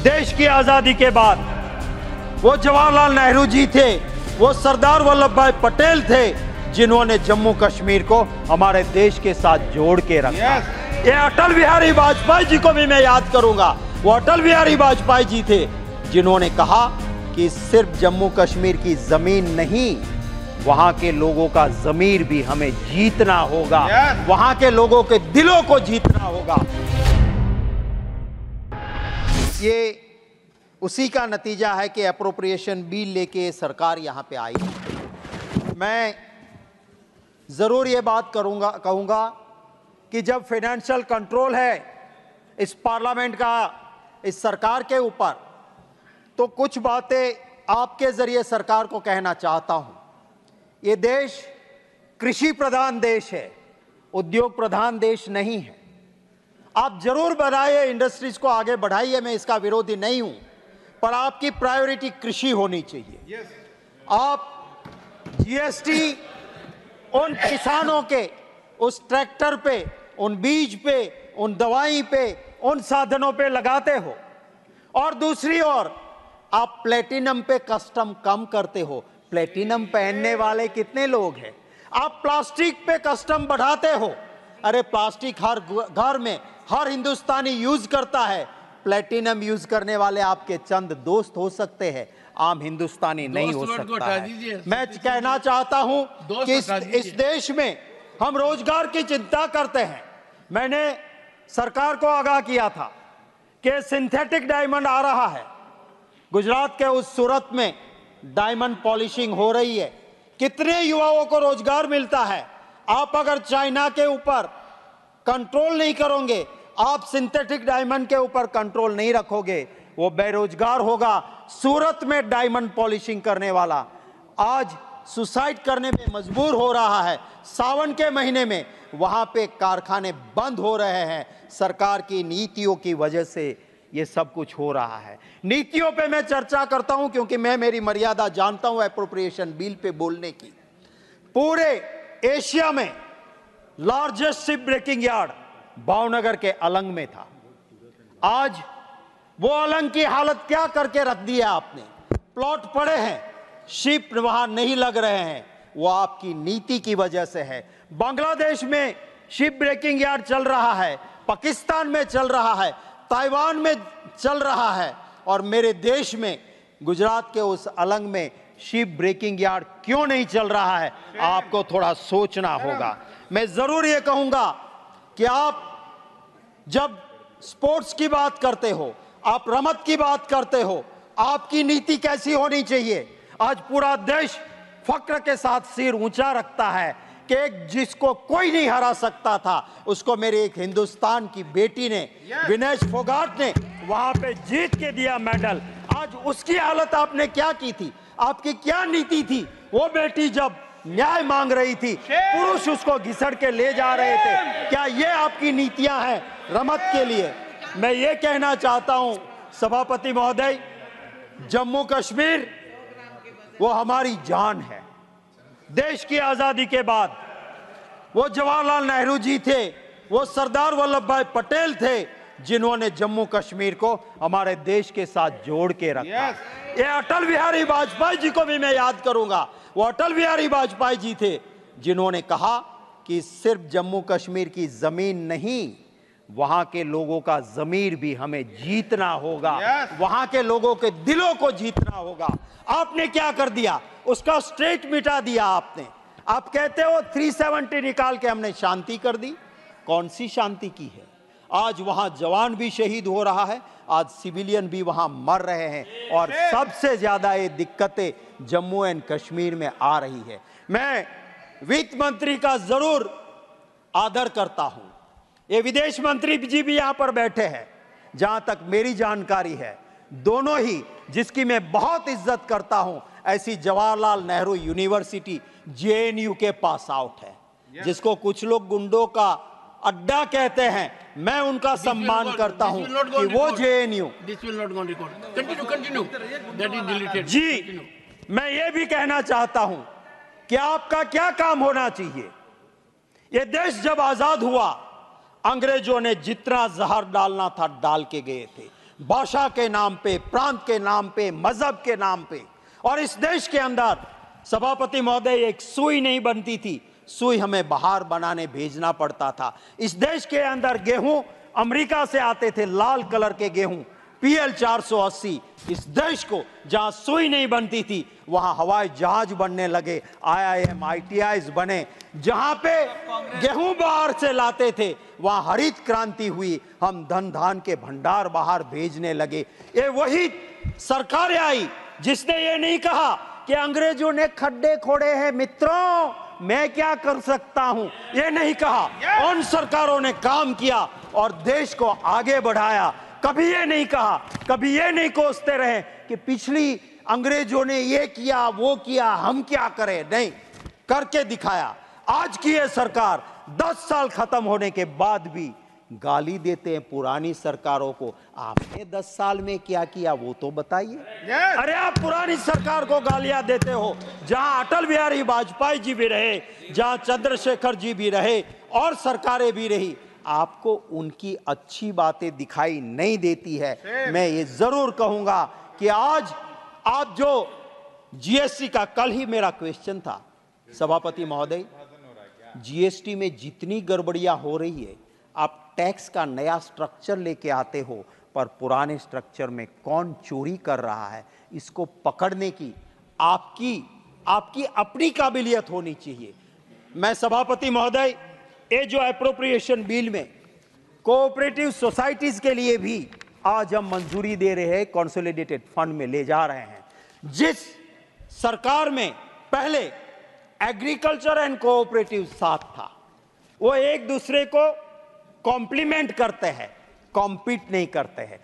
देश की आजादी के बाद वो जवाहरलाल नेहरू जी थे, वो सरदार वल्लभ भाई पटेल थे जिन्होंने जम्मू कश्मीर को हमारे देश के साथ जोड़ के रखा। ये अटल बिहारी वाजपेयी जी को भी मैं याद करूंगा। वो अटल बिहारी वाजपेयी जी थे जिन्होंने कहा कि सिर्फ जम्मू कश्मीर की जमीन नहीं, वहां के लोगों का जमीर भी हमें जीतना होगा, वहां के लोगों के दिलों को जीतना होगा। ये उसी का नतीजा है कि अप्रोप्रिएशन बिल लेके सरकार यहां पे आई। मैं जरूर ये बात कहूंगा कि जब फाइनेंशियल कंट्रोल है इस पार्लियामेंट का, इस सरकार के ऊपर, तो कुछ बातें आपके जरिए सरकार को कहना चाहता हूं। ये देश कृषि प्रधान देश है, उद्योग प्रधान देश नहीं है। आप जरूर बढ़ाइए, इंडस्ट्रीज को आगे बढ़ाइए, मैं इसका विरोधी नहीं हूं, पर आपकी प्रायोरिटी कृषि होनी चाहिए। आप जीएसटी उन किसानों के, उस ट्रैक्टर पे, उन बीज पे, उन दवाई पे, उन साधनों पे लगाते हो, और दूसरी ओर आप प्लेटिनम पे कस्टम कम करते हो। प्लेटिनम पहनने वाले कितने लोग हैं? आप प्लास्टिक पे कस्टम बढ़ाते हो। अरे प्लास्टिक हर घर में हर हिंदुस्तानी यूज करता है। प्लेटिनम यूज करने वाले आपके चंद दोस्त हो सकते हैं, आम हिंदुस्तानी नहीं हो सकता है। मैं कहना चाहता हूं कि इस देश में हम रोजगार की चिंता करते हैं। मैंने सरकार को आगाह किया था कि सिंथेटिक डायमंड आ रहा है। गुजरात के उस सूरत में डायमंड पॉलिशिंग हो रही है। कितने युवाओं को रोजगार मिलता है। आप अगर चाइना के ऊपर कंट्रोल नहीं करोगे, आप सिंथेटिक डायमंड के ऊपर कंट्रोल नहीं रखोगे, वो बेरोजगार होगा। सूरत में डायमंड पॉलिशिंग करने वाला आज सुसाइड करने में मजबूर हो रहा है। सावन के महीने में वहां पे कारखाने बंद हो रहे हैं। सरकार की नीतियों की वजह से ये सब कुछ हो रहा है। नीतियों पे मैं चर्चा करता हूं क्योंकि मैं मेरी मर्यादा जानता हूं एप्रोप्रिएशन बिल पे बोलने की। पूरे एशिया में largest ship breaking yard Bhavnagar के अलंग में था। आज वो अलंग की हालत क्या करके रख दी है आपने? प्लॉट पड़े हैं, शिप वहां नहीं लग रहे हैं। वो आपकी नीति की वजह से है। बांग्लादेश में शिप ब्रेकिंग यार्ड चल रहा है, पाकिस्तान में चल रहा है, ताइवान में चल रहा है, और मेरे देश में गुजरात के उस अलंग में शिप ब्रेकिंग यार्ड क्यों नहीं चल रहा है? आपको थोड़ा सोचना होगा। मैं जरूर ये कहूंगा कि आप जब स्पोर्ट्स की बात करते हो, आप रमत की बात करते हो, आपकी नीति कैसी होनी चाहिए? आज पूरा देश फक्र के साथ सिर ऊंचा रखता है कि जिसको कोई नहीं हरा सकता था, उसको मेरे एक हिंदुस्तान की बेटी ने, विनेश फोगाट ने वहां पे जीत के दिया मेडल। आज उसकी हालत आपने क्या की थी? आपकी क्या नीति थी? वो बेटी जब न्याय मांग रही थी, पुरुष उसको घिसड़ के ले जा रहे थे। क्या ये आपकी नीतियां हैं रमत के लिए? मैं ये कहना चाहता हूं सभापति महोदय, जम्मू कश्मीर वो हमारी जान है। देश की आजादी के बाद वो जवाहरलाल नेहरू जी थे, वो सरदार वल्लभ भाई पटेल थे जिन्होंने जम्मू कश्मीर को हमारे देश के साथ जोड़ के रखा। ये अटल बिहारी वाजपेयी जी को भी मैं याद करूंगा। वो अटल बिहारी वाजपेयी जी थे जिन्होंने कहा कि सिर्फ जम्मू कश्मीर की जमीन नहीं, वहां के लोगों का जमीर भी हमें जीतना होगा, वहां के लोगों के दिलों को जीतना होगा। आपने क्या कर दिया? उसका स्ट्रेट मिटा दिया आपने। आप कहते हो 370 निकाल के हमने शांति कर दी। कौन सी शांति की है? आज वहां जवान भी शहीद हो रहा है, आज सिविलियन भी वहां मर रहे हैं, और सबसे ज्यादा ये दिक्कतें जम्मू एंड कश्मीर में आ रही है। मैं वित्त मंत्री का जरूर आदर करता हूं। ये विदेश मंत्री जी भी यहां पर बैठे हैं। जहां तक मेरी जानकारी है, दोनों ही, जिसकी मैं बहुत इज्जत करता हूं, ऐसी जवाहरलाल नेहरू यूनिवर्सिटी जेएनयू के पास आउट है, जिसको कुछ लोग गुंडों का अड्डा कहते हैं। मैं उनका सम्मान करता हूं कि वो जेएनयू जी। मैं ये भी कहना चाहता हूं कि आपका क्या काम होना चाहिए? ये देश जब आजाद हुआ, अंग्रेजों ने जितना जहर डालना था डाल के गए थे। भाषा के नाम पे, प्रांत के नाम पे, मजहब के नाम पे। और इस देश के अंदर सभापति महोदय एक सुई नहीं बनती थी, सुई हमें बाहर बनाने भेजना पड़ता था। इस देश के अंदर गेहूं अमेरिका से आते थे, लाल कलर के गेहूं PL 480। इस देश को जहां सुई नहीं बनती थी वहां हवाई जहाज बनने लगे, IIM ITIs बने। जहां पे गेहूं बाहर से लाते थे वहां हरित क्रांति हुई, हम धन धान के भंडार बाहर भेजने लगे। ये वही सरकार आई जिसने ये नहीं कहा कि अंग्रेजों ने खड्डे खोड़े हैं मित्रों, मैं क्या कर सकता हूं, ये नहीं कहा। उन सरकारों ने काम किया और देश को आगे बढ़ाया। कभी ये नहीं कहा, कभी ये नहीं कोसते रहे कि पिछली अंग्रेजों ने ये किया वो किया, हम क्या करें। नहीं, करके दिखाया। आज की ये सरकार 10 साल खत्म होने के बाद भी गाली देते हैं पुरानी सरकारों को। आपने 10 साल में क्या किया वो तो बताइए। अरे आप पुरानी सरकार को गालियां देते हो, जहां अटल बिहारी वाजपेयी जी भी रहे, जहां चंद्रशेखर जी भी रहे और सरकारें भी रही, आपको उनकी अच्छी बातें दिखाई नहीं देती है। मैं ये जरूर कहूंगा कि आज आप जो GST का, कल ही मेरा क्वेश्चन था सभापति महोदय, GST में जितनी गड़बड़ियां हो रही है, आप टैक्स का नया स्ट्रक्चर लेके आते हो, पर पुराने स्ट्रक्चर में कौन चोरी कर रहा है इसको पकड़ने की आपकी अपनी काबिलियत होनी चाहिए। मैं सभापति महोदय, ये जो एप्रोप्रिएशन बिल में कोऑपरेटिव सोसाइटीज के लिए भी आज हम मंजूरी दे रहे हैं, कंसोलिडेटेड फंड में ले जा रहे हैं। जिस सरकार में पहले एग्रीकल्चर एंड कोऑपरेटिव साथ था, वो एक दूसरे को कॉम्प्लीमेंट करते हैं, कॉम्पीट नहीं करते हैं।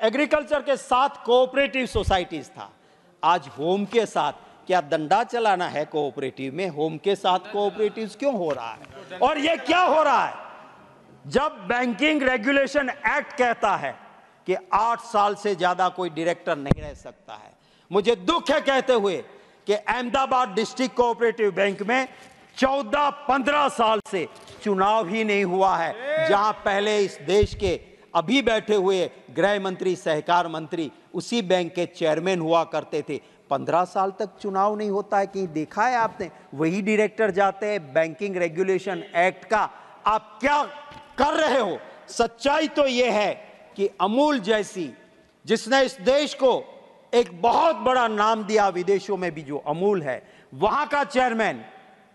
एग्रीकल्चर के साथ कोऑपरेटिव सोसाइटीज था, आज होम के साथ। क्या डंडा चलाना है कोऑपरेटिव में? होम के साथ कोऑपरेटिव क्यों हो रहा है? और ये क्या हो रहा है? जब बैंकिंग रेगुलेशन एक्ट कहता है कि 8 साल से ज्यादा कोई डायरेक्टर नहीं रह सकता है, मुझे दुख है कहते हुए कि अहमदाबाद डिस्ट्रिक्ट कोऑपरेटिव बैंक में 14-15 साल से चुनाव ही नहीं हुआ है। जहां पहले इस देश के अभी बैठे हुए गृह मंत्री, सहकार मंत्री उसी बैंक के चेयरमैन हुआ करते थे। 15 साल तक चुनाव नहीं होता है, कहीं देखा है आपने? वही डायरेक्टर जाते हैं। बैंकिंग रेगुलेशन एक्ट का आप क्या कर रहे हो? सच्चाई तो यह है कि अमूल जैसी, जिसने इस देश को एक बहुत बड़ा नाम दिया विदेशों में भी, जो अमूल है, वहां का चेयरमैन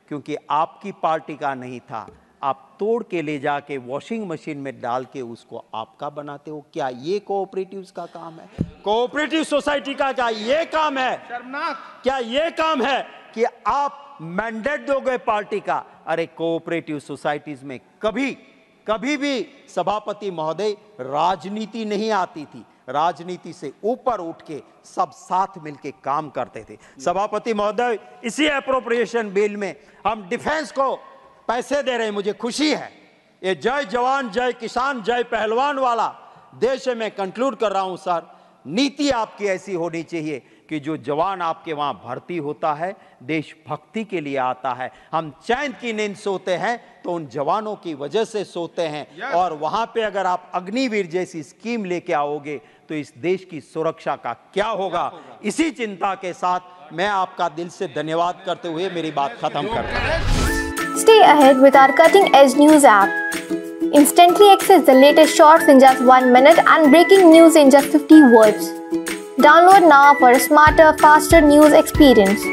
क्योंकि आपकी पार्टी का नहीं था, आप तोड़ के ले जाके वॉशिंग मशीन में डाल के उसको आपका बनाते हो। क्या ये कोऑपरेटिव्स का काम है? कोऑपरेटिव सोसाइटी का क्या ये काम है? शर्मनाक। क्या ये काम है कि आप मैंडेट दोगे पार्टी का? अरे कोऑपरेटिव सोसाइटीज में कभी भी सभापति महोदय राजनीति नहीं आती थी। राजनीति से ऊपर उठ के सब साथ मिलके काम करते थे। सभापति महोदय, इसी एप्रोप्रिएशन बिल में हम डिफेंस को पैसे दे रहे हैं, मुझे खुशी है। ये जय जवान जय किसान जय पहलवान वाला देश है। मैं कंक्लूड कर रहा हूं सर, नीति आपकी ऐसी होनी चाहिए कि जो जवान आपके वहां भर्ती होता है देशभक्ति के लिए आता है। हम चैन की नींद सोते हैं तो उन जवानों की वजह से सोते हैं। और वहां पे अगर आप अग्निवीर जैसी स्कीम लेके आओगे तो इस देश की सुरक्षा का क्या होगा? इसी चिंता के साथ मैं आपका दिल से धन्यवाद करते हुए मेरी बात खत्म करता हूं। Stay ahead with our cutting-edge news app. Instantly access the latest shorts in just 1 minute and breaking news in just 50 words. Download now for a smarter, faster news experience.